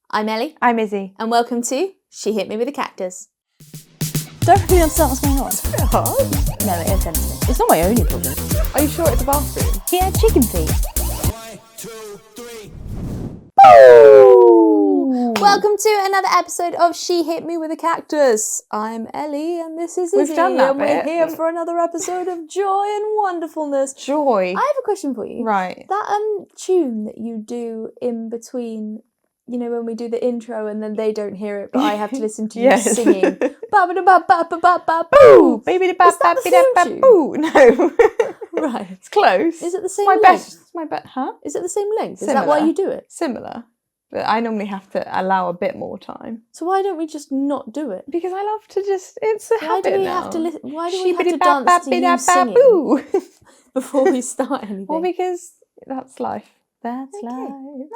I'm Ellie. I'm Izzie. And welcome to She Hit Me With a Cactus. Don't really understand what's going on. It's pretty hard. No, it is sensitive. It's not my only problem. Are you sure it's a bathroom? He had chicken feet. 1, 2, 3. Ooh. Welcome to another episode of She Hit Me With a Cactus. I'm Ellie and this is Izzie. We've done that and bit. we're here for another episode of joy and wonderfulness. Joy. I have a question for you. Right. That tune that you do in between, you know, when we do the intro and then they don't hear it, but I have to listen to you Yes. singing. Boo! Baby da Is that the theme tune? boo! No. Right. It's close. Is it the same my length? best. It's my best. Huh? Is it the same length? Is that why Similar. you do it? Similar. But I normally have to allow a bit more time. So why don't we just not do it? Because I love to just, it's a Why habit do we now. have to listen? Why do we have to dance to you singing Shibbidi-bap-bap-bidda-bap-boo. before we start anything? Well, because that's life. That's Okay. life.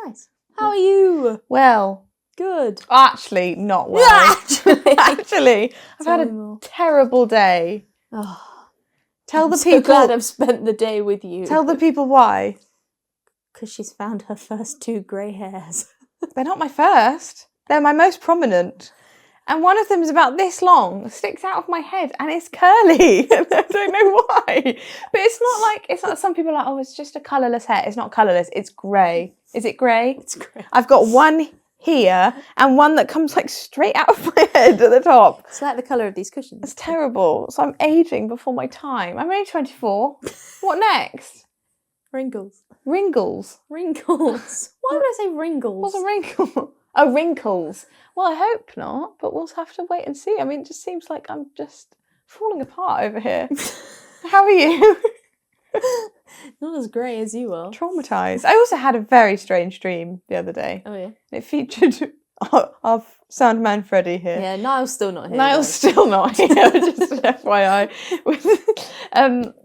Nice. How are you? Well, Good. actually, not well. Actually. Actually, I've Tell had me a more. terrible day. Oh, Tell I'm the so people. glad I've spent the day with you. Tell the people why. Because she's found her first 2 grey hairs. They're not my first. They're my most prominent. And one of them is about this long, sticks out of my head, and it's curly. I don't know why. But it's not, some people are like, oh, it's just a colourless hair. It's not colourless, it's grey. Is it grey? It's grey. I've got one here, and one that comes like straight out of my head at the top. It's like the colour of these cushions. It's terrible. So I'm aging before my time. I'm only 24. What next? Wrinkles. Wrinkles. Wrinkles. Why would I say wrinkles? What's a wrinkle? Oh, wrinkles. Well, I hope not, but we'll have to wait and see. I mean, it just seems like I'm just falling apart over here. How are you? Not as grey as you are. Traumatised. I also had a very strange dream the other day. Oh, yeah. It featured our sound man Freddie here. Yeah, Niall's still not here. Niall's still not here, just an FYI.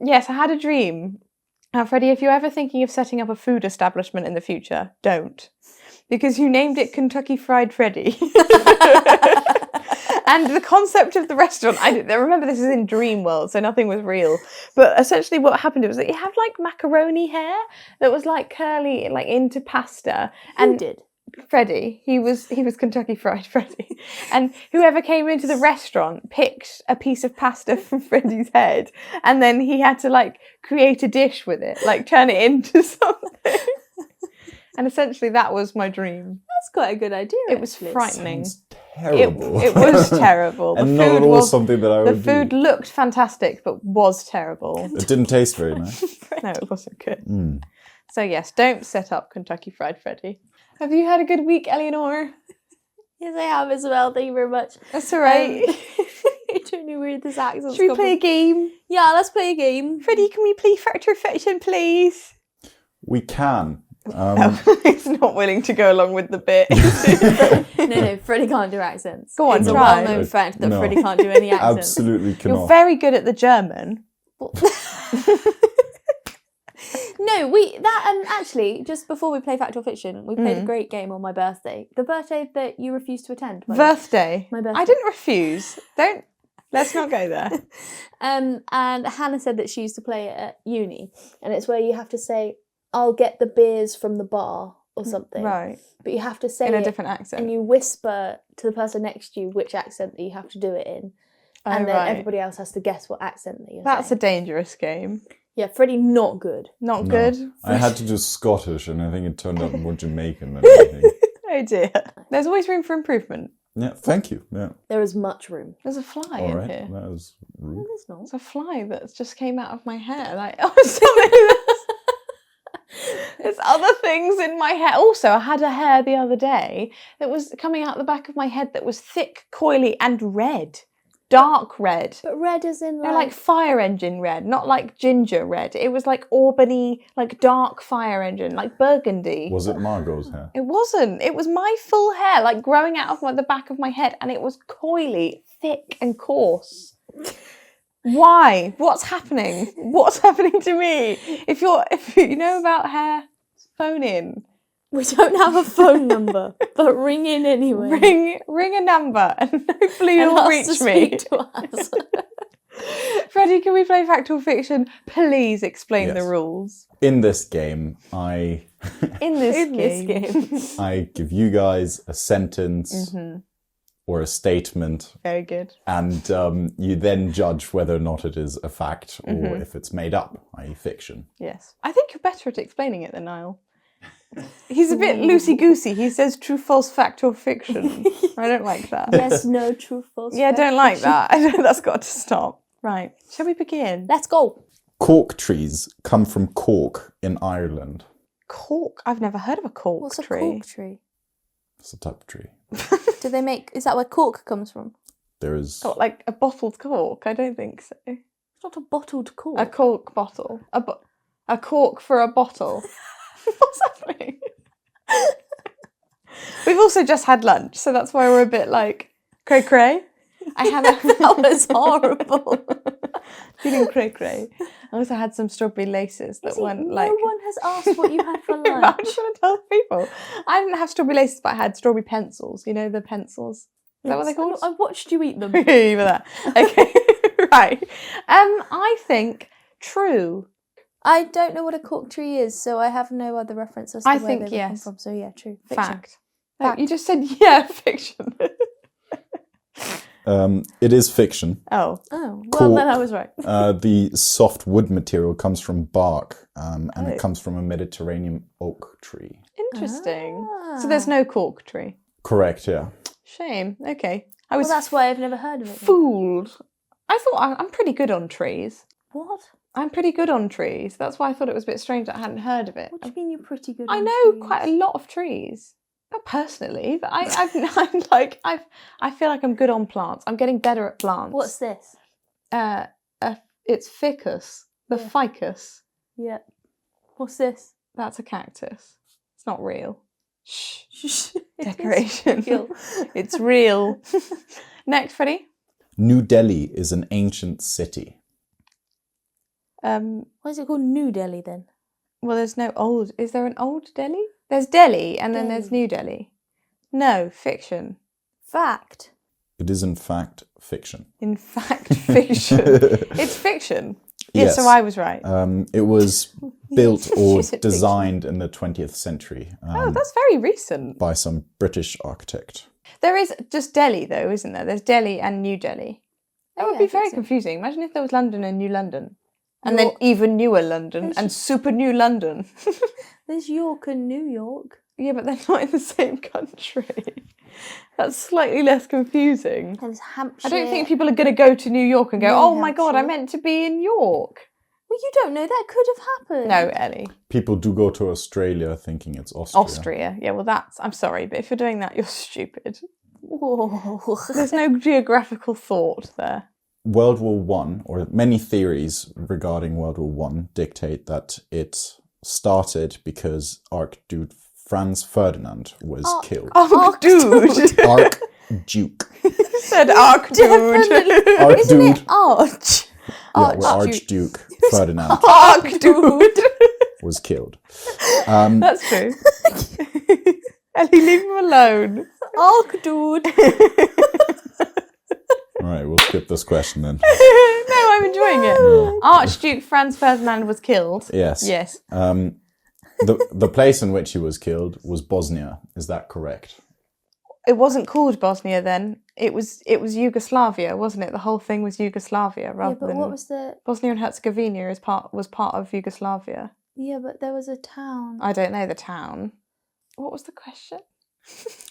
Yes, I had a dream. Now, Freddie, if you're ever thinking of setting up a food establishment in the future, don't. Because you named it Kentucky Fried Freddy. And the concept of the restaurant, I remember this is in dream world, so nothing was real. But essentially what happened was that he had like macaroni hair that was like curly, like into pasta. Who did? Freddie, he was Kentucky Fried Freddy, and whoever came into the restaurant picked a piece of pasta from Freddie's head, and then he had to like create a dish with it, like turn it into something. And essentially, that was my dream. That's quite a good idea. It was actually. frightening. Sounds terrible. It was terrible. And not at all something that I The would food do. looked fantastic, but was terrible. It didn't taste very nice. No, it wasn't good. Mm. So yes, don't set up Kentucky Fried Freddy. Have you had a good week, Eleanor? Yes, I have as well. Thank you very much. That's all right. I don't know where this accent's Should we play a game? Yeah, let's play a game. Freddie, can we play Fact or Fiction, please? We can. He's not willing to go along with the bit. No, Freddie can't do accents. Go on, it's try. a well-known fact that No. Freddie can't do any accents. Absolutely You're cannot. very good at the German. No, actually, just before we play Fact or Fiction, we played a great game on my birthday. The birthday that you refused to attend. by the way. Birthday. My birthday. I didn't refuse. Let's not go there. And Hannah said that she used to play it at uni, and it's where you have to say, "I'll get the beers from the bar" or something. Right. But you have to say In a it, different accent. and you whisper to the person next to you which accent that you have to do it in, Oh, and then right. everybody else has to guess what accent that you're That's a saying. dangerous game. Yeah, Freddie, not good. Not No. good. I had to do Scottish, and I think it turned out more Jamaican than anything. Oh dear. There's always room for improvement. Yeah, thank you. Yeah. There is much room. There's a fly All in right. here. That was rude. No, there's not. There's a fly that just came out of my hair. Like, oh, something. There's other things in my hair. Also, I had a hair the other day that was coming out the back of my head that was thick, coily, and red. Dark red. But red is in No, like fire engine red, not like ginger red. It was like Albany, like dark fire engine, like burgundy. Was it Margot's hair? It wasn't. It was my full hair, like growing out of the back of my head, and it was coily, thick, and coarse. Why? What's happening? What's happening to me? If you know about hair, phone in. We don't have a phone number, but ring in anyway. Ring a number, and hopefully And you'll ask reach to me. speak to us. Freddie, can we play fact or fiction? Please explain the Yes. rules. In this game, I This game. I give you guys a sentence or a statement, Very good. and you then judge whether or not it is a fact or if it's made up, i.e. fiction. Yes. I think you're better at explaining it than Niall. He's a bit loosey-goosey. He says true, false, fact or fiction. I don't like that. Yes, no, true, false. Yeah, I fact, don't like fiction. that. That's got to stop. Right. Shall we begin? Let's go. Cork trees come from Cork in Ireland. Cork? I've never heard of a cork What's a tree. cork tree? It's a type of tree. Do they make? Is that where cork comes from? There is... Got like a bottled cork? I don't think so. It's not a bottled cork. A cork bottle. A cork for a bottle. What's happening? We've also just had lunch, so that's why we're a bit like cray cray. I had That was horrible. feeling cray cray. I also had some strawberry laces that went like. No one has asked what you had for I'm lunch. just going to tell people. I didn't have strawberry laces, but I had strawberry pencils. You know the pencils. Is that what they're called? I watched you eat them. You were there. Okay, right. I think true. I don't know what a cork tree is, so I have no other reference as to I where think they would come yes. from. So yeah, true. Fiction. Fact. No, you just said fiction. It is fiction. Oh. Oh, well then I was right. The soft wood material comes from bark, and it comes from a Mediterranean oak tree. Interesting. So there's no cork tree. Correct, yeah. Shame. Okay. I was Well, that's why I've never heard of it. then. fooled. I thought I'm pretty good on trees. What? I'm pretty good on trees. That's why I thought it was a bit strange that I hadn't heard of it. What do you mean you're pretty good? I on know trees? quite a lot of trees. Not personally, but I feel like I'm good on plants. I'm getting better at plants. What's this? It's ficus. The ficus. Yeah. What's this? That's a cactus. It's not real. Shh. It is Decoration. real. It's real. Next, Freddie. New Delhi is an ancient city. Why is it called New Delhi then? Well, there's no old. Is there an old Delhi? There's Delhi, and then there's New Delhi. No, fiction. Fact. It is in fact fiction. In fact, fiction. It's fiction. Yes, so I was right. It was built or She said designed in the 20th century Oh, that's very recent. by some British architect. There is just Delhi, though, isn't there? There's Delhi and New Delhi. That would Yeah, be I think very so. confusing. Imagine if there was London and New London. And then even newer London and super new London. There's York and New York. Yeah, but they're not in the same country. That's slightly less confusing. There's Hampshire. I don't think people are going to go to New York and go, New oh my God, I Hampshire. meant to be in York. Well, you don't know. That could have happened. No, Ellie. People do go to Australia thinking it's Austria. Austria. Yeah, well, I'm sorry, but if you're doing that, you're stupid. Whoa. There's no geographical thought there. World War One, or many theories regarding World War One, dictate that it started because Archduke Franz Ferdinand was killed. Oh, dude. Archduke. Said Archdude. Isn't Archduke. it Arch? Yeah, well, Archduke Ferdinand Archdude. was killed. That's true. Ellie, leave him alone. Arch dude. All right, we'll skip this question then. No, I'm enjoying it. Archduke Franz Ferdinand was killed. Yes. Yes. The place in which he was killed was Bosnia. Is that correct? It wasn't called Bosnia then. It was Yugoslavia, wasn't it? The whole thing was Yugoslavia rather Yeah, but than what was the? Bosnia and Herzegovina was part of Yugoslavia. Yeah, but there was a town. I don't know the town. What was the question?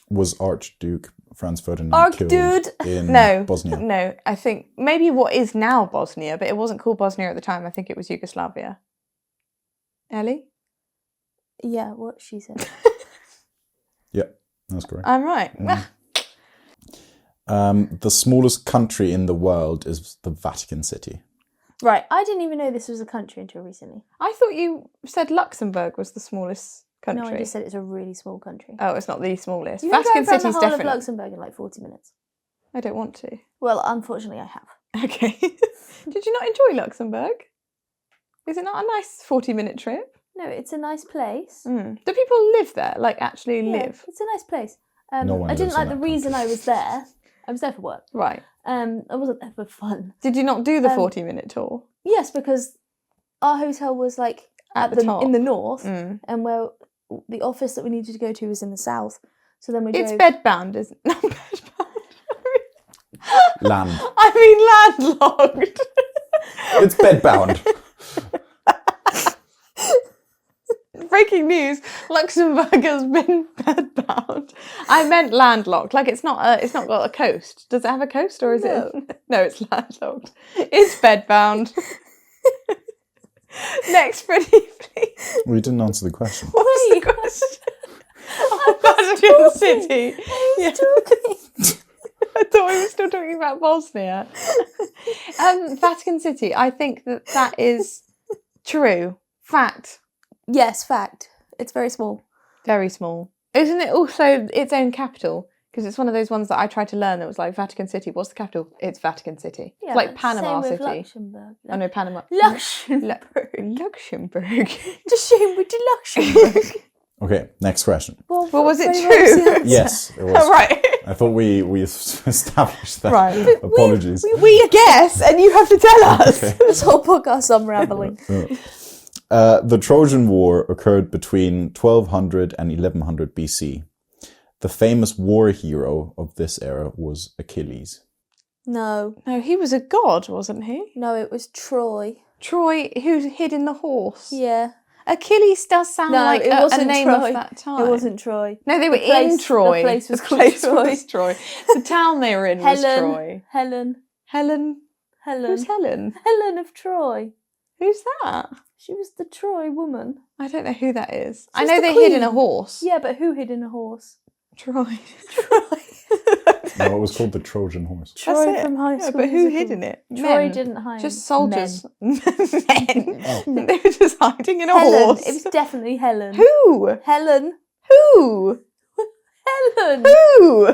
Was Archduke Franz Ferdinand Archdude. killed in No, Bosnia? no. I think maybe what is now Bosnia, but it wasn't called Bosnia at the time. I think it was Yugoslavia. Ellie? Yeah, what she said. Yeah, that's correct. I'm right. The smallest country in the world is the Vatican City. Right, I didn't even know this was a country until recently. I thought you said Luxembourg was the smallest country. No, I just said it's a really small country. Oh, it's not the smallest. You can Vatican drive around City's the whole definitely. of Luxembourg in like 40 minutes. I don't want to. Well, unfortunately, I have. Okay. Did you not enjoy Luxembourg? Is it not a nice 40-minute trip? No, it's a nice place. Do people live there? Like actually Yeah, live? it's a nice place. No one I didn't lives in like the that reason I was there. I was there for work. Right. I wasn't there for fun. Did you not do the 40-minute tour? Yes, because our hotel was like At the top. in the north, Mm. and where the office that we needed to go to was in the south. So then we It's drove. bedbound, isn't it? Not bedbound. Land. I mean landlocked. It's bedbound. Breaking news: Luxembourg has been bedbound. I meant landlocked. Like it's not got a coast. Does it have a coast or is it? No, it's landlocked. It's bedbound. Next, Freddie, please. We didn't answer the question. What's the question? Vatican City. Yeah. I thought we were still talking about Bosnia. Vatican City. I think that is true. Fact. Yes, fact. It's very small. Very small. Isn't it also its own capital? Because it's one of those ones that I tried to learn that was like Vatican City. What's the capital? It's Vatican City. Yeah, It's like but Panama same with City. Luxembourg. Oh no, Panama. Luxembourg. Luxembourg. Just shame we did Luxembourg. Okay, next question. Well, was it Freddie, true? what was the answer? Yes, it was. Oh, right. I thought we established that. Right. Apologies. We guess, and you have to tell us. Okay. This whole podcast's unraveling. The Trojan War occurred between 1200 and 1100 BC. The famous war hero of this era was Achilles. No, No, he was a god, wasn't he? no, it was Troy. Troy, who hid in the horse. Yeah. Achilles does sound No, like it a wasn't name Troy. of that time. It wasn't Troy. No, they were The place- in Troy. the place was The called place Troy. was Troy. The town they were in was Troy. Helen. Helen. Who's Helen? Helen of Troy. Who's that? She was the Troy woman. I don't know who that is. I She's know the they hid in a queen. horse. Yeah, but who hid in a horse? Troy. No, it was called the Trojan horse. Troy it. from High Yeah, School but who Musical. hid in it? Troy Men. didn't hide. Just soldiers. Men. Oh. They were just hiding in a Helen. horse. It was definitely Helen. Who? Helen. Who? Helen. Who?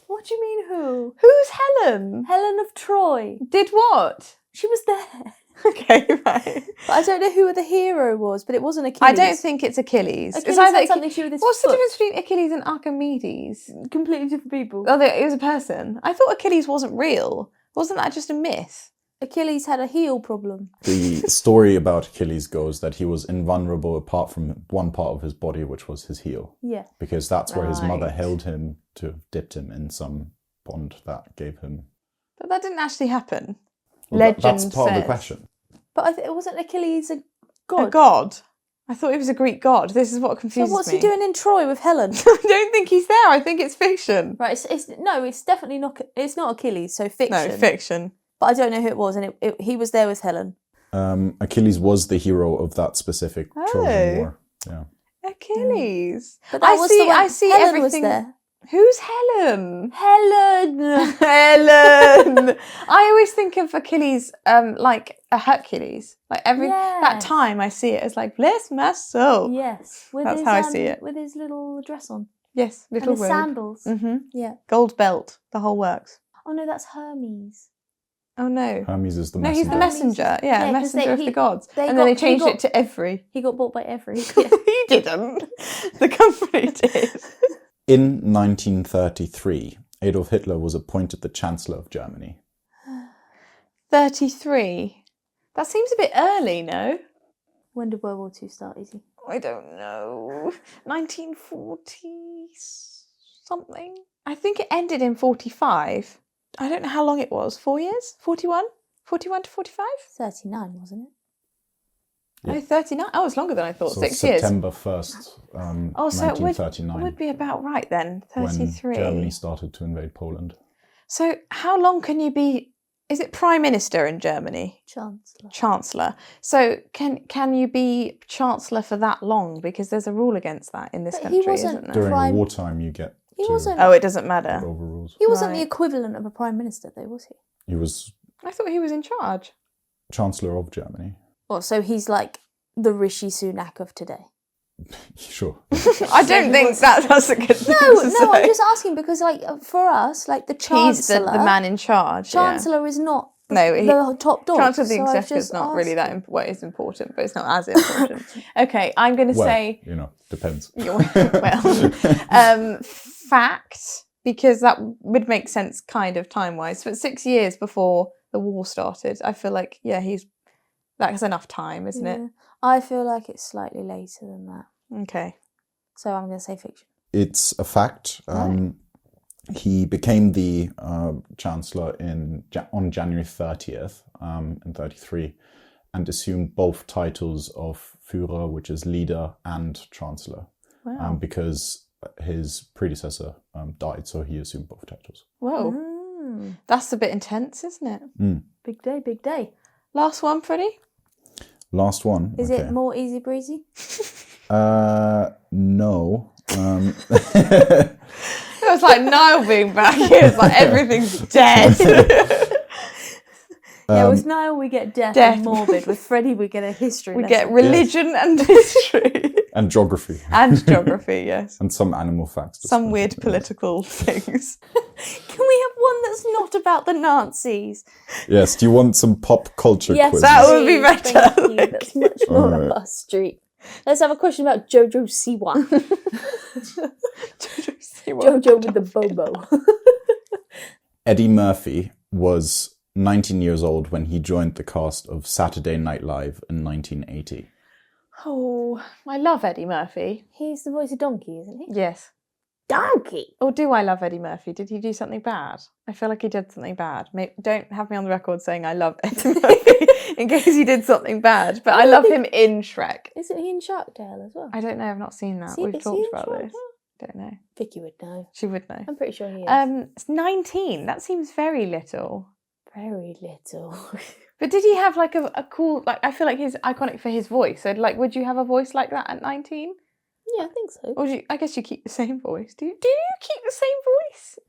What do you mean who? Who's Helen? Helen of Troy. Did what? She was there. Okay, right. But I don't know who the hero was, but it wasn't Achilles. I don't think it's Achilles. Achilles It's either had something to do with his What's the foot. difference between Achilles and Archimedes? Completely different people. Oh, it was a person. I thought Achilles wasn't real. Wasn't that just a myth? Achilles had a heel problem. The story about Achilles goes that he was invulnerable apart from one part of his body, which was his heel. Yeah. Because that's where his mother Right. held him to have dipped him in some bond that gave him... But that didn't actually happen. That's Legend part of the says. question. But it wasn't Achilles a god. A god. I thought he was a Greek god. This is what So confuses what's me. he doing in Troy with Helen? I don't think he's there. I think it's fiction. Right, it's definitely not. It's not Achilles, so fiction. No, fiction. But I don't know who it was, and he was there with Helen. Achilles was the hero of that specific Trojan Oh. War. Yeah. Achilles. But that was the one. I see Helen everything. was there. Who's Helen? Helen. Helen. I always think of Achilles like a Hercules. Like that Yes. time I see it as like, bless my soul. Yes, with That's his, how I see it. With his little dress on Yes, and little his robe. sandals. Mm-hmm. Yeah. Gold belt, the whole works. Oh no, that's Hermes. Oh no. Hermes is the No, messenger. he's the messenger. Yeah, Yeah, 'cause messenger of the gods. And then they changed it to every. He got bought by every. You didn't. The company did. In 1933, Adolf Hitler was appointed the Chancellor of Germany. 33. That seems a bit early, no? When did World War II start, Izzie? I don't know. 1940 something? I think it ended in 45. I don't know how long it was. 4 years? 41? 41 to 45? 39, wasn't it? Yeah. No, 39. Oh, it's longer than I thought. So 6 years. September 1st, Oh, so it 1939, would be about right then. when 33. Germany started to invade Poland. So how long can you be... Is it Prime Minister in Germany? Chancellor. Chancellor. So can you be Chancellor for that long? Because there's a rule against that in this But he country, wasn't isn't there? During Prime- wartime, you get He to wasn't- Oh, it doesn't matter. over rules. He wasn't the Right. equivalent of a prime minister, though, was he? He was I thought he was in charge. Chancellor of Germany. Well, so he's like the Rishi Sunak of today. Sure. I don't think that's a good thing No, to no, say. I'm just asking because, like, for us, like the He's chancellor, the man in charge. chancellor is not No, the top dog. Chancellor of the so I was Exchequer is just not really asking. that what is important, but it's not as important. Okay, I'm going to Well, say depends. well, fact. because that would make sense kind of time-wise. But 6 years before the war started, I feel like, that's enough time, isn't it? I feel like it's slightly later than that. Okay. So I'm going to say fiction. It's a fact. He became the Chancellor on January 30th in 33 and assumed both titles of Führer, which is leader, and Chancellor. Wow. Because his predecessor died, so he assumed both titles. Whoa. That's a bit intense, isn't it? Big day, big day. Last one, Freddie? Last one. Is it more easy breezy? No. It was like Niall being back here. It's like everything's dead. With Niall we get death and morbid. With Freddie we get a history lesson. Get religion and history. And geography. And geography, yes. And some animal facts. Some weird political things. Can we have one that's not about the Nazis? Yes, do you want some pop culture quizzes? That would be better. Thank you. That's much more up our street. Let's have a question about Jojo Siwa. Jojo with the Bobo. Eddie Murphy was 19 years old when he joined the cast of Saturday Night Live in 1980. Oh, I love Eddie Murphy. He's the voice of Donkey, isn't he? Yes. Donkey! Or do I love Eddie Murphy? Did he do something bad? I feel like he did something bad. Don't have me on the record saying I love Eddie Murphy in case he did something bad. But I love him in Shrek. Isn't he in Shark Tale as well? I don't know. I've not seen that. We've talked about this. Don't know. Vicky would know. She would know. I'm pretty sure he is. It's 19. That seems very little. Very little. But did he have like a cool, like, I feel like he's iconic for his voice. So like, would you have a voice like that at 19? Yeah, I think so. Or I guess you keep the same voice. Do you keep the same voice?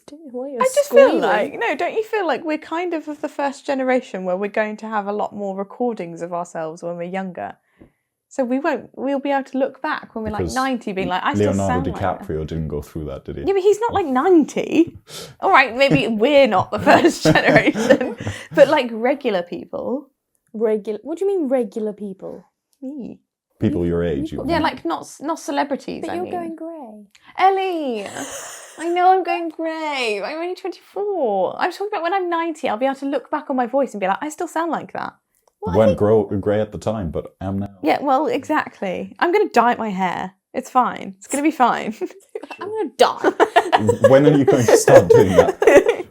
Don't know why you're I just squealing. feel like, don't you feel like we're kind of the first generation where we're going to have a lot more recordings of ourselves when we're younger? So we'll be able to look back when we're like 90 being like, I still sound like that. Leonardo DiCaprio didn't go through that, did he? Yeah, but he's not like 90. All right, maybe we're not the first generation. But like regular people. What do you mean regular people? Me. People your age. Yeah, like not celebrities, But you're going grey. Ellie, I know I'm going grey. I'm only 24. I'm talking about when I'm 90, I'll be able to look back on my voice and be like, I still sound like that. Well, weren't grey at the time, but am now. Yeah, well, exactly. I'm going to dye my hair. It's fine. It's going to be fine. I'm going to die. When are you going to start doing that?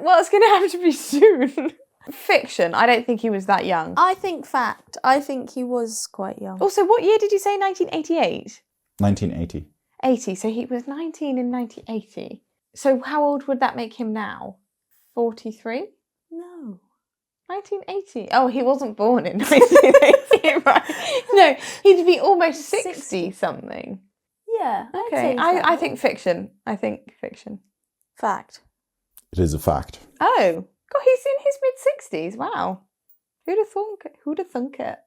Well, it's going to have to be soon. Fiction. I don't think he was that young. I think fact. I think he was quite young. Also, what year did you say? 1988? 1980. 80. So he was 19 in 1980. So how old would that make him now? 43? No. 1980. Oh, he wasn't born in 1980, right? No, he'd be almost 60 something. Yeah. Okay, I think fiction. I think fiction. Fact. It is a fact. Oh, God, he's in his mid-60s. Wow. Who'd have thunk it?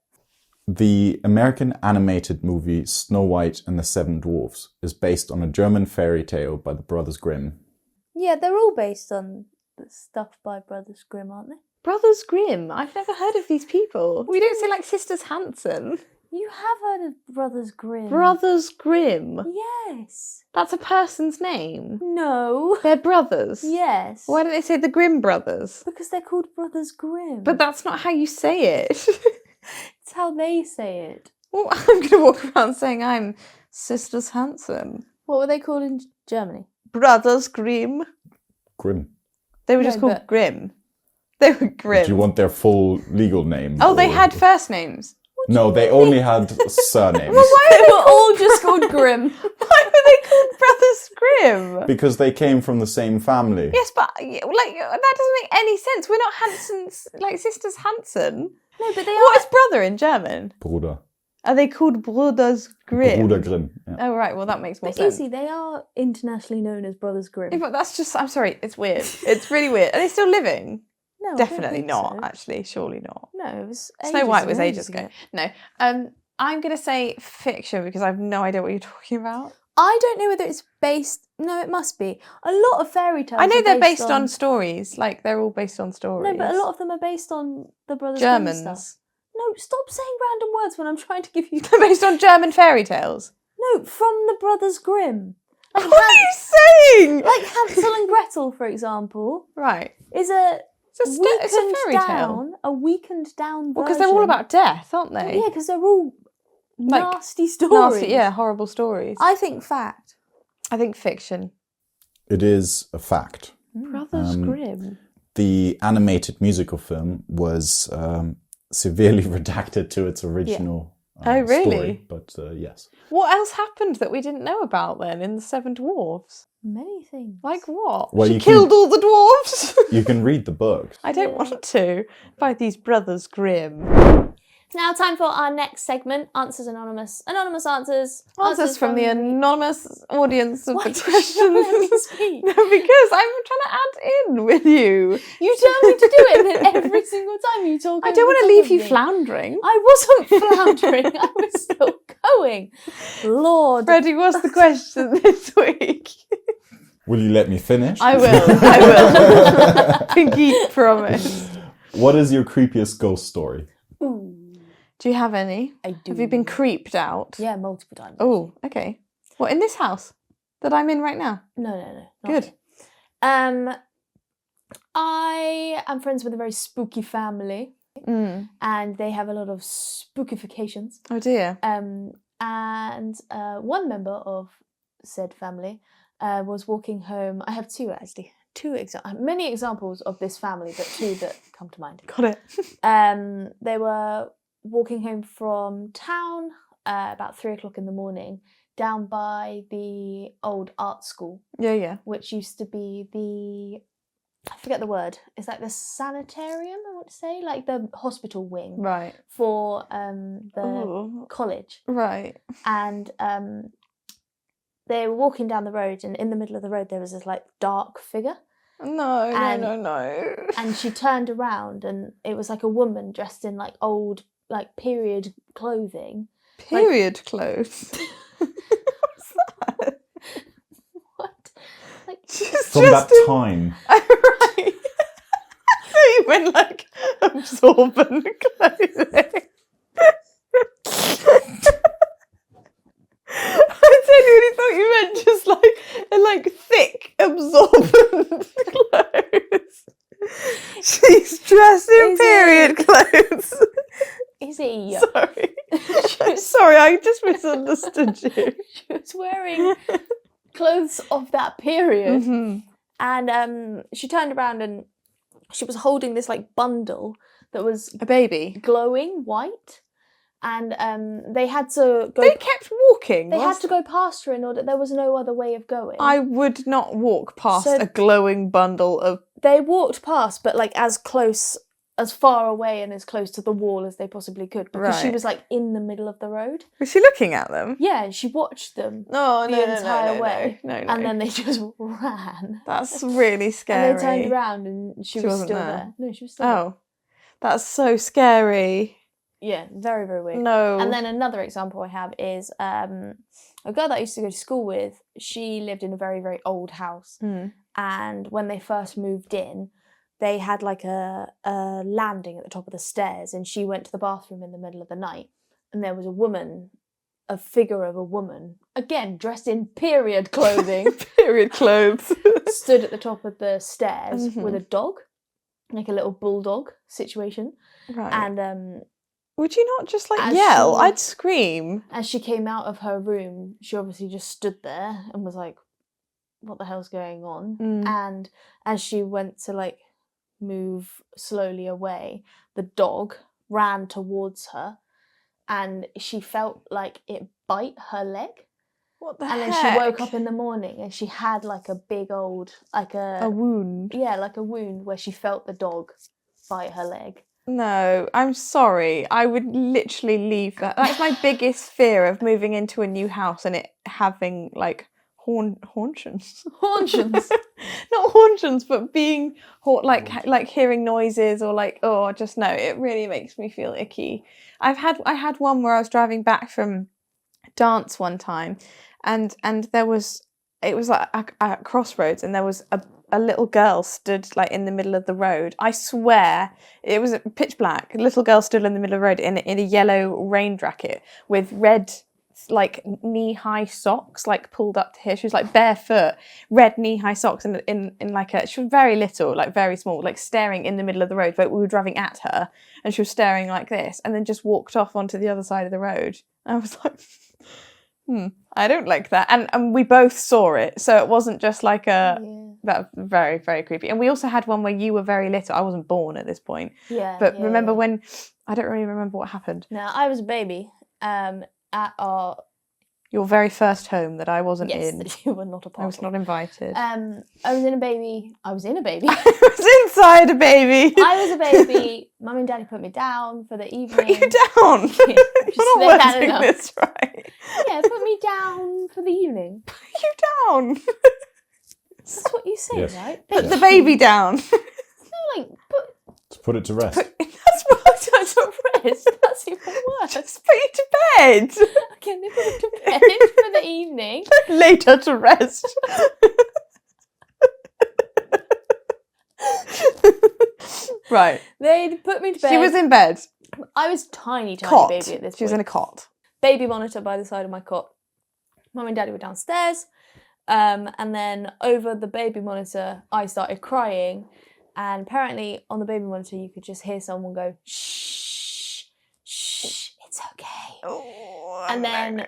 The American animated movie Snow White and the Seven Dwarfs is based on a German fairy tale by the Brothers Grimm. Yeah, they're all based on the stuff by Brothers Grimm, aren't they? Brothers Grimm? I've never heard of these people. We don't say like Sisters Hansen. You have heard of Brothers Grimm. Brothers Grimm? Yes. That's a person's name? No. They're brothers? Yes. Why do they say the Grimm brothers? Because they're called Brothers Grimm. But that's not how you say it. It's how they say it. Well, I'm going to walk around saying I'm Sisters Hansen. What were they called in Germany? Brothers Grimm. Grimm. They were just called Grimm. They were Grimm. Do you want their full legal name? Oh, they had first names. No, they only had surnames. Well, why They were all just called Grimm. why were they called Brothers Grimm? Because they came from the same family. Yes, but like that doesn't make any sense. We're not Hansons, like Sisters Hansen. No, but they What are. is brother in German? Bruder. Are they called Brothers Grimm? Bruder Grimm. Yeah. Oh, right. Well, that makes more But sense. Izzy, they are internationally known as Brothers Grimm. Yeah, but that's just, I'm sorry, it's weird. It's really weird. Are they still living? No, I don't Definitely think not, so. actually. Surely not. No, it was Snow White was and ages ago. No. I'm going to say fiction because I have no idea what you're talking about. I don't know whether it's based. No, it must be. A lot of fairy tales. I know are they're based on stories. Like, they're all based on stories. No, but a lot of them are based on the Brothers Grimm Germans. stuff. No, stop saying random words when I'm trying to give you. They're based on German fairy tales. No, from the Brothers Grimm. Like What are you saying? Boring. Like Hansel and Gretel, for example, Right. is a It's a fairy tale. A weakened down version. Well, because they're all about death, aren't they? Yeah, because they're all Like, nasty stories. Nasty, horrible stories. I think fact. I think fiction. It is a fact. Brothers Grimm. The animated musical film was severely redacted to its original Oh, really? story. But yes. What else happened that we didn't know about then in the Seven Dwarfs? Many things. Like what? Well, She you killed all the dwarves? You can read the book. I don't want to. By these Brothers Grimm. Now, time for our next segment, Answers Anonymous. Anonymous answers. Answers from the anonymous audience of Why the did you not let me questions. speak? No, because I'm trying to add in with you. You tell me to do it, and then every single time you talk. I don't want to leave you floundering. I wasn't floundering. I was still going. Lord. Freddie, what's the question this week? Will you let me finish? I will. Pinky promise. What is your creepiest ghost story? Ooh, Do you have any? I do. Have you been creeped out? Yeah, multiple times. Oh, okay. What, in this house that I'm in right now? No. not Good. me. I am friends with a very spooky family, and they have a lot of spookifications. Oh dear. And one member of said family was walking home. I have two, actually. Many examples of this family, but two that come to mind. Got it. They were walking home from town about 3:00 in the morning, down by the old art school, Yeah. which used to be I forget the word. It's like the sanitarium, I want to say, like the hospital wing Right. for the college. Right. And they were walking down the road, and in the middle of the road there was this like dark figure. No. And she turned around, and it was like a woman dressed in like old, like period clothing. Period clothes. What's that? What? Like From that time. Right. So you went like absorbent clothing. I genuinely thought you meant just like thick absorbent clothes. She's dressed in period clothes. Izzie. Sorry. I'm sorry, I just misunderstood you. She was wearing clothes of that period. Mm-hmm. And she turned around and she was holding this like bundle that was A baby. glowing white. And they had to go. They kept walking. They had to go past her in order. There was no other way of going. I would not walk past So- a glowing bundle of. They walked past, but like as far away and as close to the wall as they possibly could, because she Right. was like in the middle of the road. Was she looking at them? Yeah, and she watched them No, the entire way. No. And then they just ran. That's really scary. And they turned around and she was wasn't still there. there. No, she was still there. Oh, that's so scary. Yeah, very, very weird. No. And then another example I have is a girl that I used to go to school with. She lived in a very, very old house. And when they first moved in, they had like a landing at the top of the stairs, and she went to the bathroom in the middle of the night, and there was a figure of a woman, again dressed in period clothing, Period clothes. stood at the top of the stairs with a dog, like a little bulldog situation. Right. And would you not just As yell? she- I'd scream. as she came out of her room, she obviously just stood there and was like, what the hell's going on? And as she went to like move slowly away, the dog ran towards her, and she felt like it bite her leg. What the And heck? then she woke up in the morning and she had like a big old, like a wound. yeah, like a wound where she felt the dog bite her leg. No, I'm sorry. I would literally leave that. That's my biggest fear of moving into a new house and it having like hauntions. Hauntions. Not hauntions, but being like hearing noises or like just no. It really makes me feel icky. I had one where I was driving back from dance one time, and it was like at crossroads, and there was a little girl stood like in the middle of the road. I swear it was pitch black. A little girl stood in the middle of the road in a yellow rain jacket with red like knee-high socks, like pulled up to here. She was like barefoot, red knee-high socks, and in like she was very little, like very small, like staring in the middle of the road. But we were driving at her, and she was staring like this, and then just walked off onto the other side of the road. I was like, I don't like that. And we both saw it, so it wasn't just like that was very, very creepy. And we also had one where you were very little. I wasn't born at this point. Yeah. But remember when, I don't really remember what happened. No, I was a baby at your very first home that I wasn't in. Yes, you were not a part I was not invited. I was in a baby. I was inside a baby. I was a baby. Mum and Daddy put me down for the evening. Put you down? You're not wording this right. Yeah, put me down for the evening. Put you down? That's what you say, Yes. right? Put the baby down. No, like, Put it to rest. That's what to rest. That's even worse. Just put you to bed. Okay, they put me to bed for the evening. Later to rest. Right. They put me to bed. She was in bed. I was tiny Cot. baby at this point. She was in a cot. Baby monitor by the side of my cot. Mum and Daddy were downstairs. And then over the baby monitor, I started crying. And apparently on the baby monitor, you could just hear someone go, shh, shh, it's okay. Oh, and then,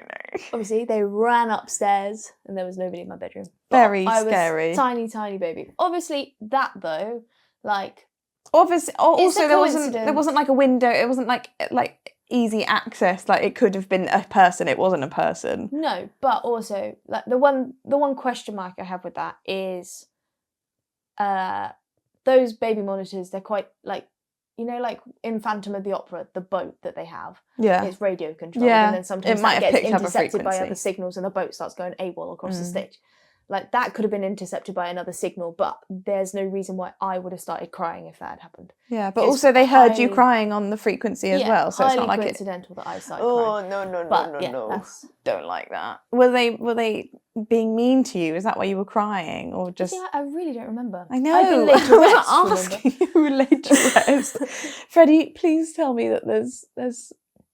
obviously, they ran upstairs and there was nobody in my bedroom. Very I scary. Was tiny baby. Obviously, that though, like... Obviously, also there coincidence. wasn't like a window. It wasn't like easy access. Like it could have been a person. It wasn't a person. No, but also like the one question mark I have with that is, those baby monitors. They're quite like, you know, like in Phantom of the Opera, the boat that they have. Yeah, it's radio controlled, yeah. and then sometimes it might that have gets picked up a intercepted by frequency. other signals, and the boat starts going AWOL across the stage. Like that could have been intercepted by another signal, but there's no reason why I would have started crying if that had happened. Yeah, but It's also they heard you highly- crying on the frequency as well, so it's not like it. coincidental that I started crying. No. That's... Don't like that. Were they being mean to you? Is that why you were crying, or just? See, I really don't remember. I know. I've been laid to I rest, wasn't asking you who laid to rest. Freddie, please tell me that there's.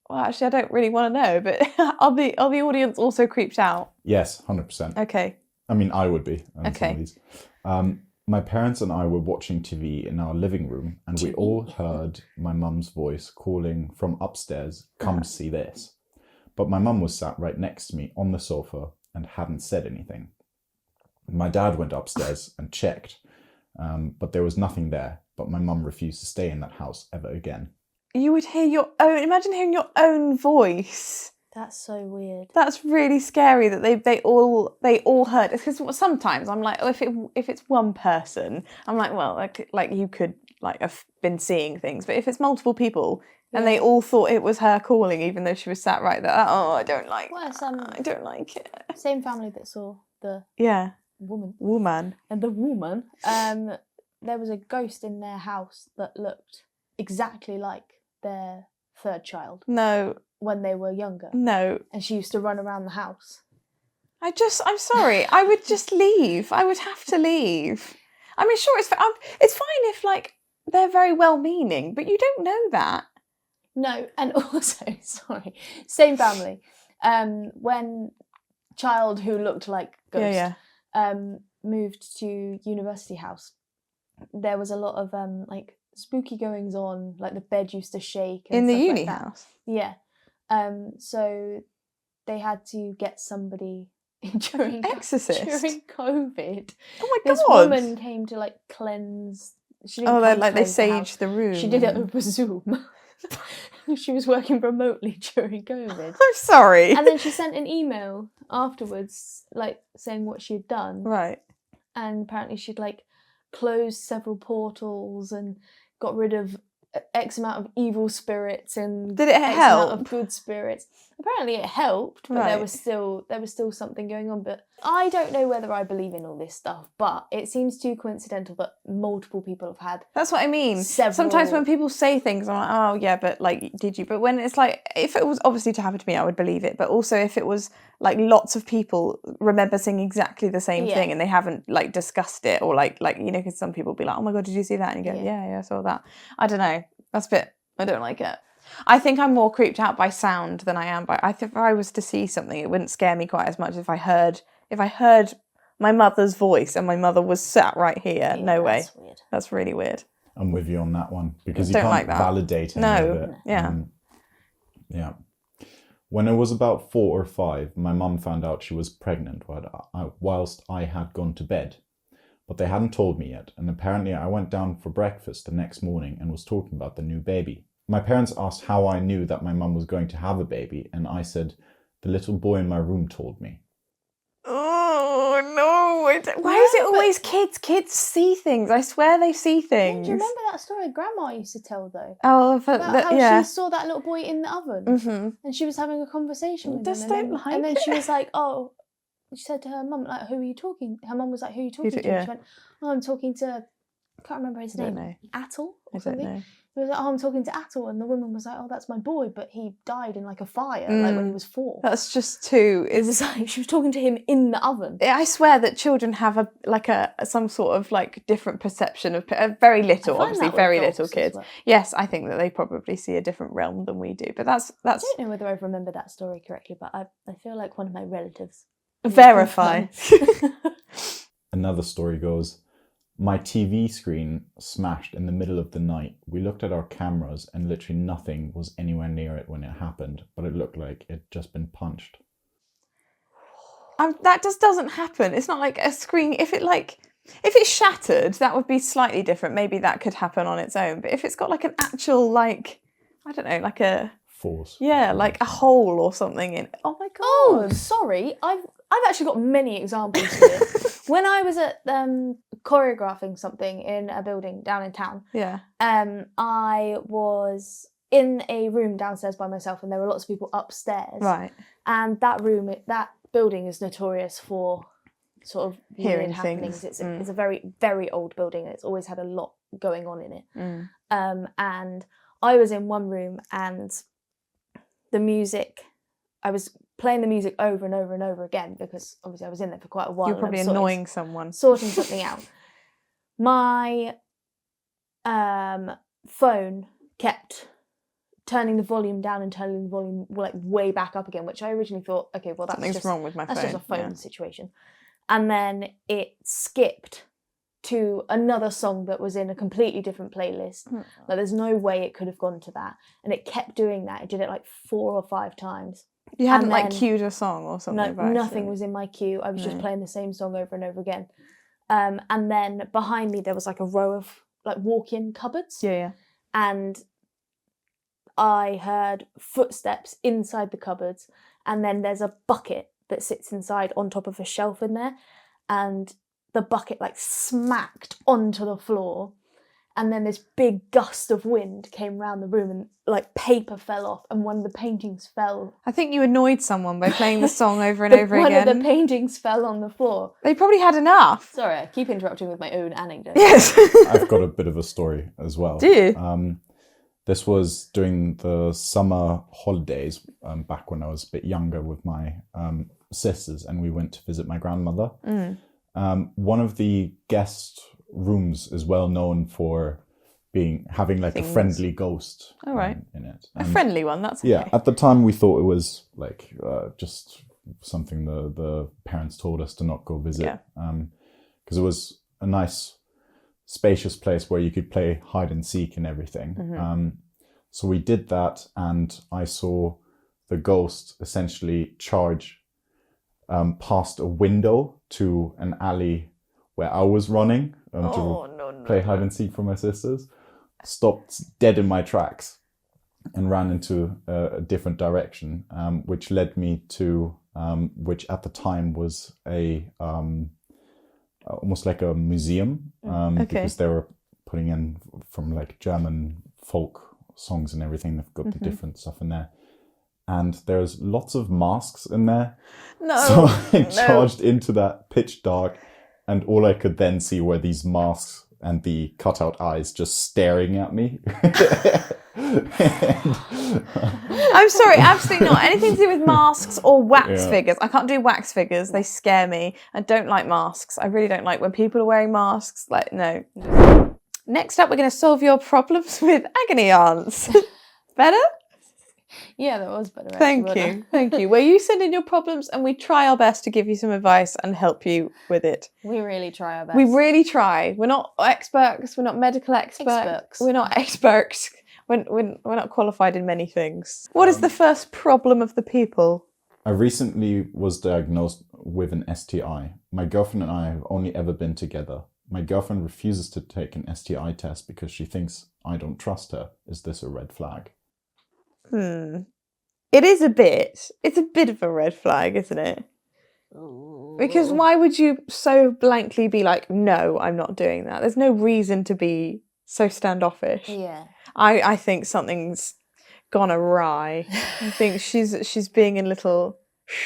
Well, actually, I don't really want to know, but are the audience also creeped out? Yes, 100%. Okay. I mean, I would be. On Okay. Some of these. My parents and I were watching TV in our living room, and we all heard my mum's voice calling from upstairs, "Come see this." But my mum was sat right next to me on the sofa and hadn't said anything. My dad went upstairs and checked, but there was nothing there. But my mum refused to stay in that house ever again. You would hear your own. Imagine hearing your own voice. That's so weird. That's really scary that they all heard. Because sometimes I'm like, oh, if it's one person, I'm like, well, like you could like have been seeing things, but if it's multiple people and they all thought it was her calling, even though she was sat right there, oh, I don't like. Well, I don't like it. Same family that saw the woman and the woman. There was a ghost in their house that looked exactly like their third child. No. When they were younger. No. And she used to run around the house. I'm sorry. I would just leave. I would have to leave. I mean, sure, it's fine if, like, they're very well-meaning, but you don't know that. No, and also, sorry, same family. When child who looked like ghost moved to university house, there was a lot of, like, spooky goings on, like the bed used to shake. And in the stuff uni like that. house? Yeah. So they had to get somebody during Exorcist during COVID. Oh my god! This woman came to like cleanse. She didn't come to they cleanse the saged house. the room. She did it over Zoom. She was working remotely during COVID. I'm sorry. And then she sent an email afterwards, like saying what she had done. Right. And apparently she'd like closed several portals and got rid of X amount of evil spirits and did it X help? amount of good spirits. Apparently it helped, but Right. there was still something going on. But I don't know whether I believe in all this stuff, but it seems too coincidental that multiple people have had. That's what I mean. Several... Sometimes when people say things, I'm like, oh yeah, but like, did you? But when it's like, if it was obviously to happen to me, I would believe it. But also if it was like lots of people remember saying exactly the same thing and they haven't like discussed it, or like you know, because some people be like, oh my god, did you see that? And you go, yeah, I saw that. I don't know. That's a bit. I don't like it. I think I'm more creeped out by sound than I am by. I think if I was to see something, it wouldn't scare me quite as much if I heard my mother's voice and my mother was sat right here. Yeah, no way. That's weird. That's really weird. I'm with you on that one because you Don't can't like that. validate any of it. Yeah. Yeah. When I was about 4 or 5, my mum found out she was pregnant whilst I had gone to bed. But they hadn't told me yet, and apparently I went down for breakfast the next morning and was talking about the new baby. My parents asked how I knew that my mum was going to have a baby, and I said, the little boy in my room told me. Oh, no. Why is it always kids? Kids see things. I swear they see things. Do you remember that story Grandma used to tell, though? Oh, About how yeah. she saw that little boy in the oven, and she was having a conversation with Just him. don't like and then it. she was like, oh, she said to her mum, like, who are you talking? Her mum was like, who are you talking to? Yeah. She went, oh, I'm talking to, I can't remember his name. Know. Attle or I don't something. know. He was like, oh, I'm talking to Attle. And the woman was like, oh, that's my boy, but he died in like a fire, like when he was 4. That's just too. It was like, she was talking to him in the oven. I swear that children have some sort of like different perception of very little, I find obviously that with very dogs little as kids. well. Yes, I think that they probably see a different realm than we do. But that's I don't know whether I remember that story correctly, but I feel like one of my relatives. verify. Another story goes, my TV screen smashed in the middle of the night. We looked at our cameras and literally nothing was anywhere near it when it happened, but it looked like it'd just been punched. That just doesn't happen. It's not like a screen. If it's shattered, that would be slightly different. Maybe that could happen on its own. But if it's got like an actual, like, I don't know, like a Force. Yeah, like a hole or something in. Oh my god. Oh, sorry. I've actually got many examples here. When I was at choreographing something in a building down in town, Yeah. I was in a room downstairs by myself, and there were lots of people upstairs. Right. And that building is notorious for sort of Hearing weird happenings. things. It's a very, very old building, and it's always had a lot going on in it. And I was in one room, and the music, I was playing the music over and over and over again because obviously I was in there for quite a while. You're probably annoying someone. Sorting something out. My phone kept turning the volume down and turning the volume like way back up again, which I originally thought, okay, well Something's wrong with my phone. That's just a phone situation. And then it skipped to another song that was in a completely different playlist. Like, there's no way it could have gone to that. And it kept doing that. It did it like 4 or 5 times. You hadn't like queued a song or something? No, nothing was in my queue. I was just playing the same song over and over again. And then behind me there was like a row of like walk-in cupboards. Yeah. And I heard footsteps inside the cupboards. And then there's a bucket that sits inside on top of a shelf in there. And the bucket like smacked onto the floor, and then this big gust of wind came round the room, and like paper fell off, and one of the paintings fell. I think you annoyed someone by playing the song over and over again. One of the paintings fell on the floor. They probably had enough. Sorry, I keep interrupting with my own anecdote. Yes. I've got a bit of a story as well. Do you? This was during the summer holidays, back when I was a bit younger with my sisters, and we went to visit my grandmother. One of the guest rooms is well known for having like a friendly ghost in it. A friendly one, that's okay. Yeah, at the time we thought it was like just something the parents told us to not go visit, because it was a nice spacious place where you could play hide and seek and everything. So we did that, and I saw the ghost essentially charge past a window to an alley where I was running to play hide and seek for my sisters, stopped dead in my tracks and ran into a different direction, which led me to, which at the time was almost like a museum, because they were putting in from like German folk songs and everything. They've got the different stuff in there. And there's lots of masks in there. So I charged into that pitch dark, and all I could then see were these masks and the cutout eyes just staring at me. I'm sorry, absolutely not. Anything to do with masks or wax figures. I can't do wax figures. They scare me. I don't like masks. I really don't like when people are wearing masks. Like, no. Next up, we're going to solve your problems with agony aunts. Better? Yeah, that was better. Thank you. Well, you send in your problems and we try our best to give you some advice and help you with it. We really try our best. We really try. We're not experts. We're not medical experts. We're not experts. We're not qualified in many things. What is the first problem of the people? I recently was diagnosed with an STI. My girlfriend and I have only ever been together. My girlfriend refuses to take an STI test because she thinks I don't trust her. Is this a red flag? It is a bit. It's a bit of a red flag, isn't it? Because why would you so blankly be like, no, I'm not doing that? There's no reason to be so standoffish. Yeah. I think something's gone awry. I think she's being a little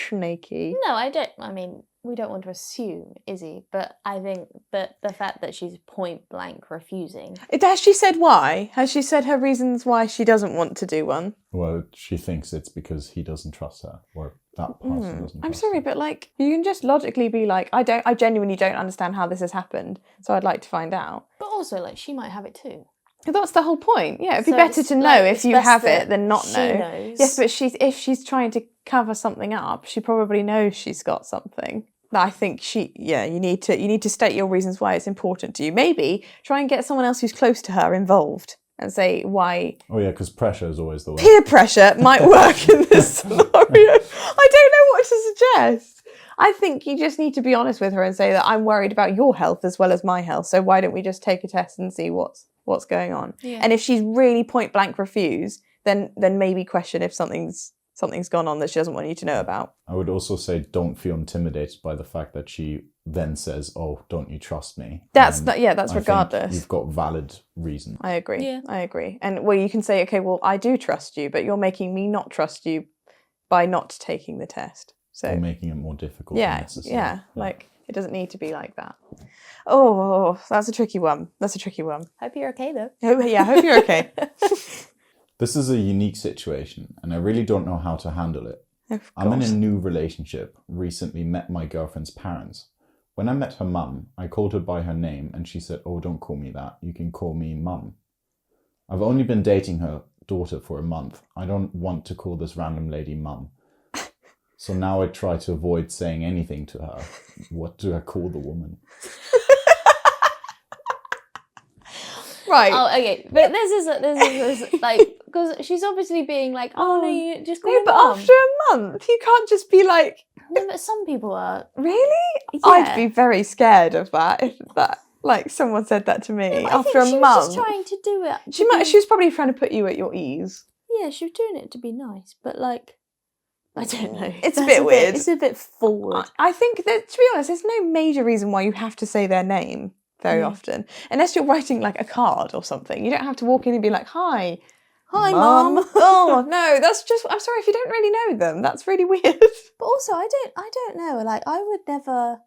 snaky. No, I don't. I mean, we don't want to assume, Izzy, but I think that the fact that she's point blank refusing. Has she said why? Has she said her reasons why she doesn't want to do one? Well, she thinks it's because he doesn't trust her, or that person doesn't trust I'm sorry, her. but like, you can just logically be like, I genuinely don't understand how this has happened, so I'd like to find out. But also, like, she might have it too. That's the whole point. Yeah, it'd be So better it's to know like, if it's you best have that it than not she know. knows. Yes, but if she's trying to cover something up, she probably knows she's got something. I think you need to state your reasons why it's important to you. Maybe try and get someone else who's close to her involved and say why. Oh yeah, because pressure is always the way. Peer pressure might work in this scenario. I don't know what to suggest. I think you just need to be honest with her and say that I'm worried about your health as well as my health. So why don't we just take a test and see what's going on? Yeah. And if she's really point blank refuse, then maybe question if something's gone on that she doesn't want you to know about. I would also say don't feel intimidated by the fact that she then says, "Oh, don't you trust me?" That's I regardless. think you've got valid reason. I agree. Yeah. I agree. And you can say, okay, well, I do trust you, but you're making me not trust you by not taking the test. So Or making it more difficult than necessary. yeah, like it doesn't need to be like that. Oh, that's a tricky one. Hope you're okay though. I hope you're okay. This is a unique situation, and I really don't know how to handle it. I'm in a new relationship, recently met my girlfriend's parents. When I met her mum, I called her by her name, and she said, "Oh, don't call me that. You can call me Mum." I've only been dating her daughter for a month. I don't want to call this random lady Mum. So now I try to avoid saying anything to her. What do I call the woman? Right. Oh, okay. But this is like, because she's obviously being like, oh no, you just call me but Mum. after a month, you can't just be like, No, but some people are. really? Yeah. I'd be very scared of that if like someone said that to me But after I think a month. She was just trying to do it. She was probably trying to put you at your ease. Yeah, she was doing it to be nice, but like, I don't know. It's a That's bit weird. It's a bit forward. I think that, to be honest, there's no major reason why you have to say their name very often, unless you're writing like a card or something. You don't have to walk in and be like, "Hi, Mum." Oh no, that's just. I'm sorry if you don't really know them. That's really weird. But also, I don't know. Like, I would never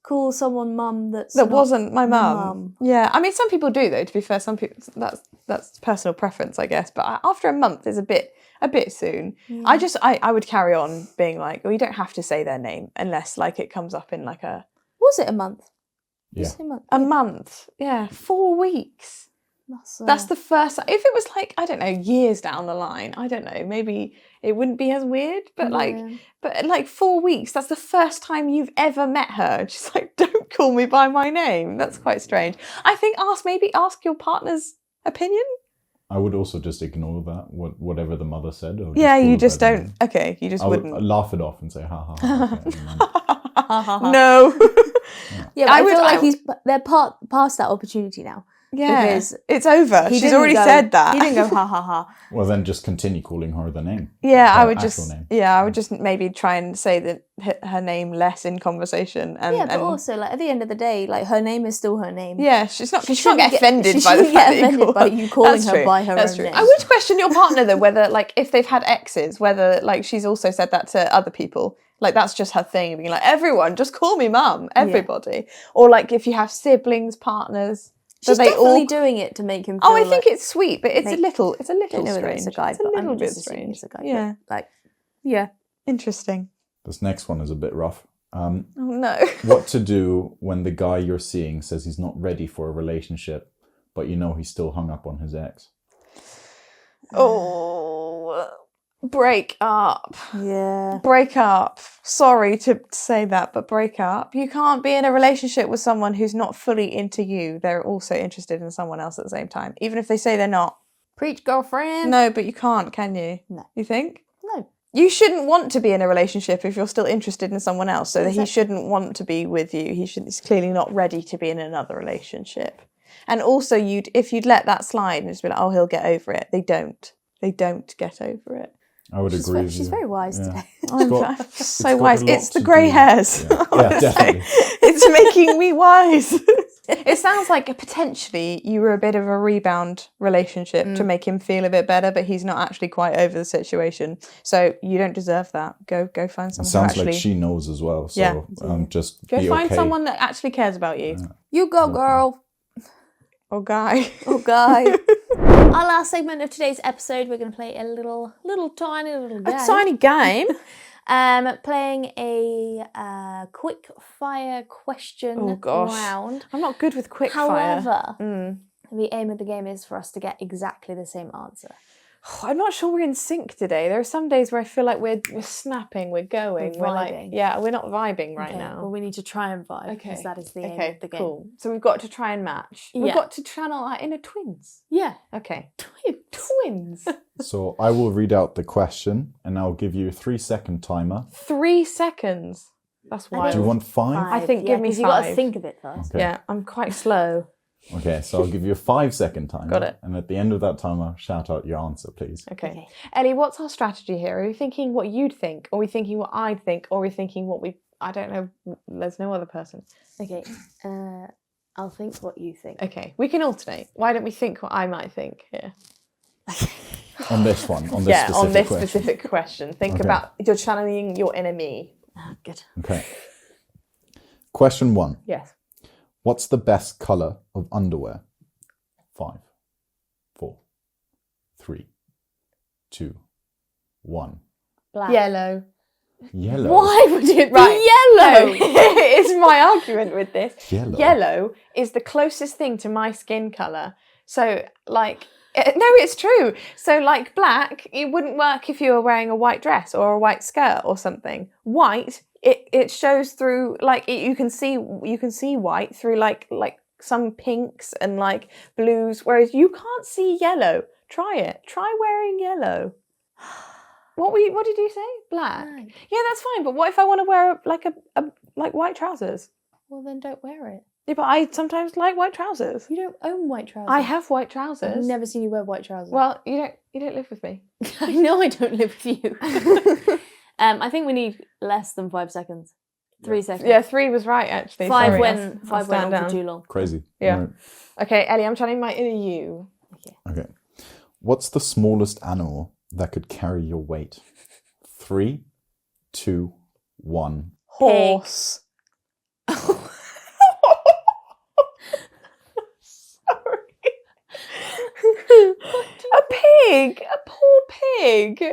call someone Mum that wasn't my mum. mum. Yeah, I mean, some people do though. To be fair, some people that's personal preference, I guess. But after a month is a bit soon. I would carry on being like, well, you don't have to say their name unless like it comes up in like a. Was it a month? Yeah. A month, yeah, 4 weeks. That's the first. If it was like, I don't know, years down the line, I don't know, maybe it wouldn't be as weird. But like 4 weeks, that's the first time you've ever met her. And she's like, "Don't call me by my name." That's quite strange. I think ask your partner's opinion. I would also just ignore that, whatever the mother said. Or Yeah, call you her just by the don't. name. Okay, you just I would wouldn't. laugh it off and say, "Ha ha ha." Okay, and then- No. Yeah, but I feel like they're past that opportunity now. Yeah, Because it's over. She's already said that. He didn't go ha ha ha. Well, then just continue calling her the name. Yeah, her I would actual name. just maybe try and say that her name less in conversation. And, Yeah, but also like at the end of the day, like her name is still her name. yeah, she's not. She shouldn't can't get offended by the fact that you call by you calling That's her true. by her That's own true. name. I would question your partner though, whether like if they've had exes, whether like she's also said that to other people. Like that's just her thing, being like, everyone, just call me Mum. Everybody, or like if you have siblings, partners. She's they definitely all doing it to make him feel Oh, I think it's sweet, but it's a little I don't know strange. whether it's a guy, It's a but little I'm bit just assuming strange. it's a guy. Yeah, But, like, yeah. interesting. This next one is a bit rough. Oh no. What to do when the guy you're seeing says he's not ready for a relationship, but you know he's still hung up on his ex? Oh, break up. Yeah. Break up. Sorry to say that, but break up. You can't be in a relationship with someone who's not fully into you. They're also interested in someone else at the same time, even if they say they're not. Preach, girlfriend. No, but you can't, can you? No. You think? No. You shouldn't want to be in a relationship if you're still interested in someone else, so that he Exactly. shouldn't want to be with you. He's clearly not ready to be in another relationship. And also, if you'd let that slide and just be like, oh, he'll get over it. They don't. They don't get over it. I would agree with you. She's very wise today. I'm got- so got wise. a lot It's the to grey do. hairs. Yeah, definitely. It's making me wise. It sounds like potentially you were a bit of a rebound relationship to make him feel a bit better, but he's not actually quite over the situation. So you don't deserve that. Go find It someone sounds who actually... like she knows as well. So Yeah. just Go be find okay. someone that actually cares about you. You go, girl. Or guy. Oh, guy. Our last segment of today's episode, we're going to play a little tiny game. A tiny game. Playing a quick fire question round. I'm not good with quick However, fire. the aim of the game is for us to get exactly the same answer. I'm not sure we're in sync today. There are some days where I feel like we're snapping, we're going, We're like, vibing. yeah, we're not vibing right Okay, now. well, we need to try and vibe because that is the aim of the game. Cool. So we've got to try and match. We've Yeah. got to channel our inner twins. Yeah. Okay. Twins. So I will read out the question and I'll give you a 3-second timer. 3 seconds. That's wild. Do you want 5? I think give me 'cause you got to 5. think of it first. Okay. Yeah, I'm quite slow. Okay, so I'll give you a 5-second timer. Got it. And at the end of that timer, shout out your answer, please. Okay. Ellie, what's our strategy here? Are we thinking what you'd think? Or are we thinking what I'd think? Or are we thinking what we... I don't know. There's no other person. Okay. I'll think what you think. Okay. We can alternate. Why don't we think what I might think here? On this one, on this specific on this question. specific question. Think Okay. about... You're channeling your inner me. Oh, good. Okay. Question 1. Yes. What's the best colour of underwear? 5, 4, 3, 2, 1. Black. Yellow. Yellow. Why would it be Right. yellow? It's my argument with this. Yellow. Yellow is the closest thing to my skin colour. So, like... No, it's true. So, like black, it wouldn't work if you were wearing a white dress or a white skirt or something. White, it shows through, like, you can see white through like some pinks and like blues, whereas you can't see yellow. Try it. Try wearing yellow. What did you say? Black. Black. Yeah, that's fine. But what if I want to wear like white trousers? Well, then don't wear it. Yeah, but I sometimes like white trousers. You don't own white trousers. I have white trousers. I've never seen you wear white trousers. Well, you don't live with me. I know I don't live with you. I think we need less than 5 seconds. 3 seconds. Yeah, 3 was right actually. 5 Sorry, when I'll 5 went stand on down. for too long. Crazy. Yeah. Right. Okay, Ellie, I'm channeling my inner you. Okay. What's the smallest animal that could carry your weight? 3, 2, 1. Horse. A pig, a poor pig.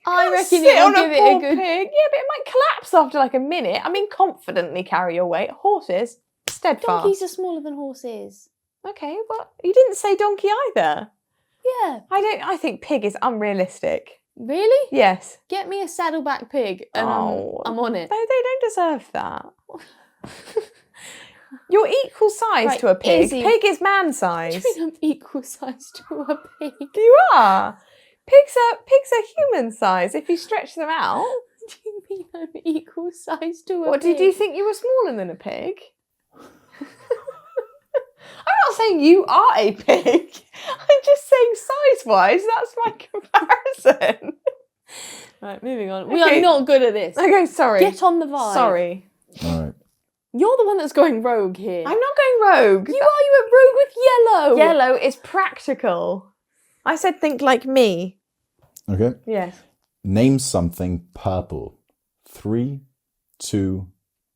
I Can't reckon sit it will on a give it poor a good... pig. Yeah, but it might collapse after like a minute. I mean, confidently carry your weight. Horses, steadfast. Donkeys are smaller than horses. Okay, well, you didn't say donkey either. Yeah. I think pig is unrealistic. Really? Yes. Get me a saddleback pig and Oh. I'm on it. No, they don't deserve that. You're equal size Right, to a pig. Izzie. Pig is man size. I mean, I'm equal size to a pig. You are. Pigs are human size if you stretch them out. What do you mean I'm equal size to a What pig? did you think you were smaller than a pig? I'm not saying you are a pig. I'm just saying size-wise, that's my comparison. Right, moving on. We Okay. are not good at this. Okay, sorry. Get on the vibe. Sorry. All right. You're the one that's going rogue here. I'm not going rogue. You went rogue with yellow. Yellow is practical. I said think like me. Okay. Yes. Name something purple. 3, 2,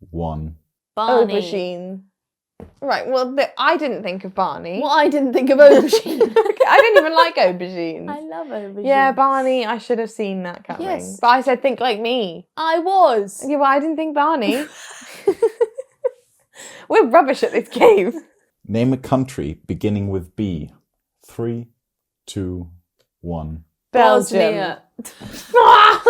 1. Barney. Aubergine. Right, well, I didn't think of Barney. Well, I didn't think of aubergine. I don't even like aubergines. I love aubergine. Yeah, Barney, I should have seen that coming. Yes. But I said think like me. I was. Yeah, well, I didn't think Barney. We're rubbish at this game. Name a country beginning with B. 3, 2, 1. Belgium. Bosnia.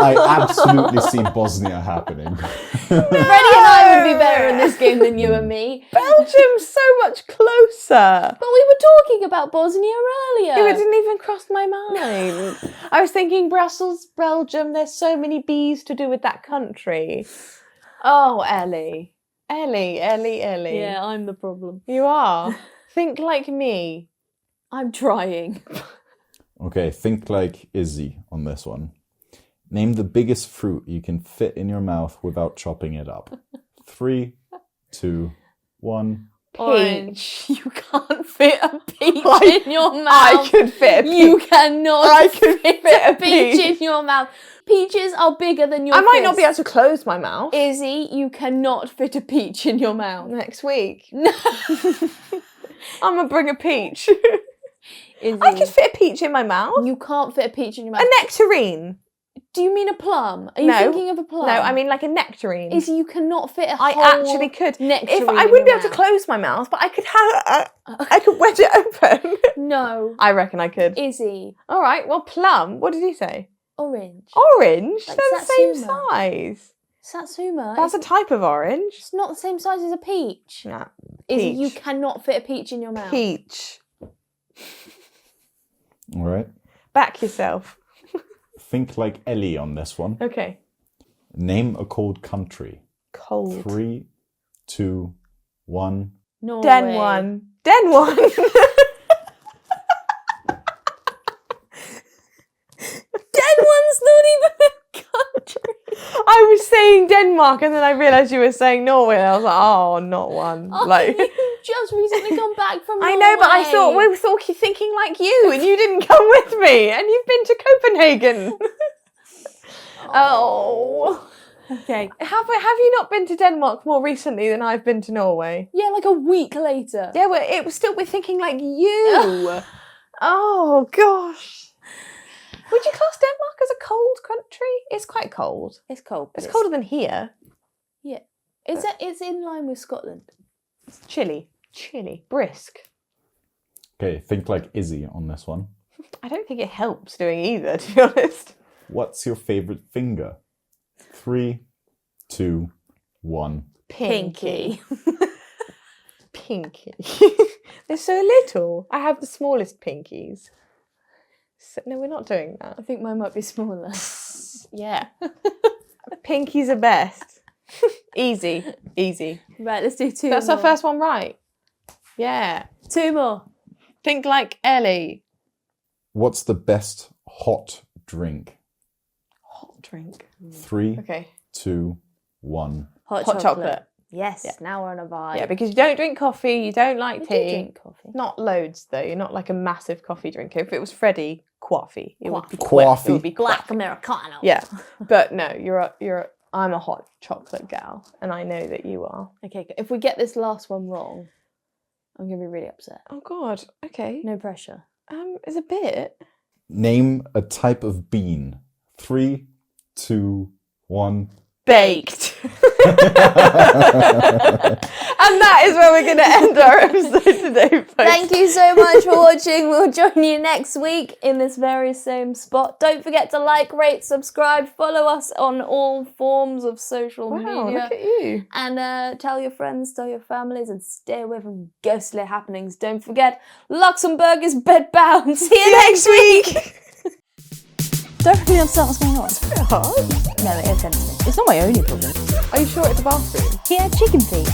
I absolutely see Bosnia happening. Freddie and I would be better in this game than you and me. Belgium's so much closer. But we were talking about Bosnia earlier. It didn't even cross my mind. I was thinking Brussels, Belgium, there's so many B's to do with that country. Oh, Ellie. Ellie. Yeah, I'm the problem. You are. Think like me. I'm trying. Okay, think like Izzy on this one. Name the biggest fruit you can fit in your mouth without chopping it up. 3, 2, 1. Peach. You can't fit a peach in your mouth. I could fit a peach. You cannot fit a peach in your mouth. Peaches are bigger than your I might not fist. be able to close my mouth. Izzy, you cannot fit a peach in your mouth. Next week. No. I'm going to bring a peach. Izzy, I could fit a peach in my mouth. you can't fit a peach in your mouth. A nectarine. Do you mean a plum? Are you No. thinking of a plum? No, I mean like a nectarine. Izzy, you cannot fit a I whole actually could. nectarine If I in wouldn't be your able to mouth. close my mouth, but I could have. I could wedge it open. No. I reckon I could. Izzy, All right. Well, plum. What did he say? orange. Orange. Like They're the same Satsuma. size. Satsuma. That's a it's, type of orange. it's not the same size as a peach. Nah. Izzy, Peach. you cannot fit a peach in your mouth. Peach. All right. Back yourself. Think like Ellie on this one. Okay. Name a cold country. Cold. 3, 2, 1. Norway. Den 1. Denmark's not even a country. I was saying Denmark, and then I realised you were saying Norway, and I was like, oh, not one. Like. You just recently come back from I Norway. know, but I thought we were thinking like you, and you didn't come with me, and you've been to Copenhagen. Oh. Okay. Have you not been to Denmark more recently than I've been to Norway? Yeah, like a week later. Yeah, well, it was still we're thinking like you. Oh gosh. Would you class Denmark as a cold country? It's quite cold. It's cold. But It's colder than here. Yeah. It's in line with Scotland. It's chilly, brisk. Okay, think like Izzy on this one. I don't think it helps doing either, to be honest. What's your favorite finger? 3, 2, 1. Pinky. Pinky. They're so little. I have the smallest pinkies. So, no, we're not doing that. I think mine might be smaller. Yeah. Pinkies are best. Easy. Right, let's do two That's more. our first one right. Yeah. 2 more. Think like Ellie. What's the best hot drink? Hot drink. 3, Okay. 2, 1. Hot chocolate. Yes, Yeah. now we're on a vibe. Yeah, because you don't drink coffee, you don't like I tea. do drink coffee. Not loads though. You're not like a massive coffee drinker. If it was Freddie, coffee. It would be Coffee. It would be Black Americano. Yeah, but no, I'm a hot chocolate gal, and I know that you are. Okay, if we get this last one wrong, I'm going to be really upset. Oh God. Okay. No pressure. It's a bit. Name a type of bean. 3, 2, 1. Baked. And that is where we're going to end our episode today, folks. Thank you so much for watching. We'll join you next week in this very same spot. Don't forget to like, rate, subscribe, follow us on all forms of social Wow, media. look at you. And tell your friends, tell your families, and stay away from ghostly happenings. Don't forget, Luxembourg is bedbound. See you next week. Don't forget to start what's going on. It's a bit hard. No, it is empty. It's not my only problem. Are you sure it's a bathroom? Yeah, chicken feet.